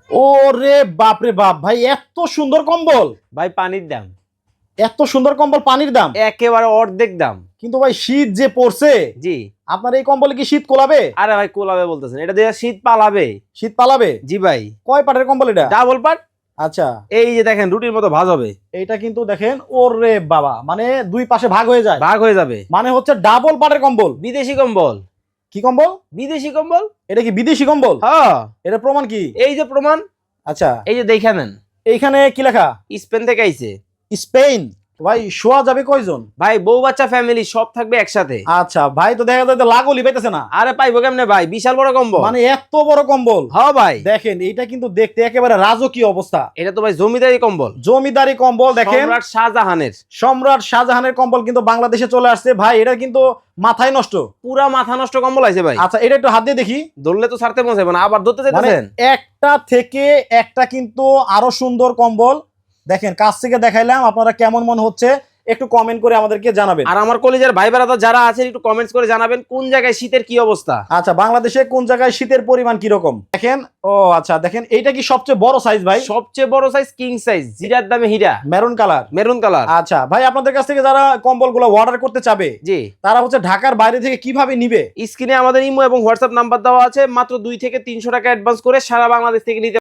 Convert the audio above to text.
ওরে বাপ রে বাপ ভাই, এত সুন্দর কম্বল! ভাই পানির দাম, এত সুন্দর কম্বল পানির দাম! একেবারে অর্ধেক দাম। কিন্তু ভাই শীত যে পড়ছে, জি। আপনার এই কম্বলে কি শীত কোলাবে? আরে ভাই কোলাবে বলতেছেন, এটা দিয়ে শীত পালাবে। শীত পালাবে? জি ভাই। কয় পাটের কম্বল এটা? ডাবল পাট। আচ্ছা, এই যে দেখেন রুটির মতো ভাঁজ হবে। এইটা কিন্তু দেখেন, ওরে বাবা, মানে দুই পাশে ভাগ হয়ে যায়, ভাগ হয়ে যাবে। মানে হচ্ছে ডাবল পাটের কম্বল। বিদেশি কম্বল। কি কম্বল? বিদেশি কম্বল। এটা কি বিদেশি কম্বল? হ্যাঁ। এটা প্রমাণ কি? এই যে প্রমাণ। আচ্ছা, এই যে দেখে নেন, এইখানে কি লেখা? স্পেন থেকে আইছে। স্পেন। ভাই শোয়া যাবে কয়জন? ভাই বউ বাচ্চা ফ্যামিলি সব থাকবে একসাথে। আচ্ছা ভাই, তো দেখা যায় লাগলি পাইতেছে না। আরে পাইবো কেমনে ভাই, বিশাল বড় কম্বল। মানে এত বড় কম্বল! হ্যাঁ ভাই। দেখেন এটা কিন্তু দেখতে একেবারে রাজকীয় অবস্থা। এটা তো ভাই জমিদারি কম্বল। জমিদারি কম্বল। দেখেন সম্রাট শাহজাহানের। সম্রাট শাহজাহানের কম্বল কিন্তু বাংলাদেশে চলে আসছে ভাই। এটা কিন্তু মাথায় নষ্ট, পুরা মাথা নষ্ট কম্বল আছে ভাই। আচ্ছা, এটা একটু হাত দিয়ে দেখি। ধরলে তো ছাড়তে মনে চাইবে না, আবার ধরতে মানে চাইতেছেন। একটা থেকে একটা কিন্তু আরো সুন্দর কম্বল। দেখেন কাছ থেকে দেখাইলাম, আপনারা কেমন মনে হচ্ছে একটু কমেন্ট করে আমাদেরকে জানাবেন। আর আমার কলেজের ভাই বেড়াদার যারা আছেন একটু কমেন্টস করে জানাবেন কোন জায়গায় শীতের কি অবস্থা। আচ্ছা, বাংলাদেশে কোন জায়গায় শীতের পরিমাণ কি রকম দেখেন। ও আচ্ছা, দেখেন এইটা কি সবচেয়ে বড় সাইজ ভাই? সবচেয়ে বড় সাইজ কিং সাইজ, জিরার দামে হীরা। Maroon colour. Maroon colour. আচ্ছা ভাই, আপনাদের কাছ থেকে যারা কম্বলগুলো অর্ডার করতে চাবে, জি, তারা হচ্ছে ঢাকার বাইরে থেকে কিভাবে নিবে? স্ক্রিনে আমাদের ইমো এবং হোয়াটসঅ্যাপ নাম্বার দেওয়া আছে। মাত্র 2 থেকে 300 টাকা অ্যাডভান্স করে সারা বাংলাদেশ থেকে নিতে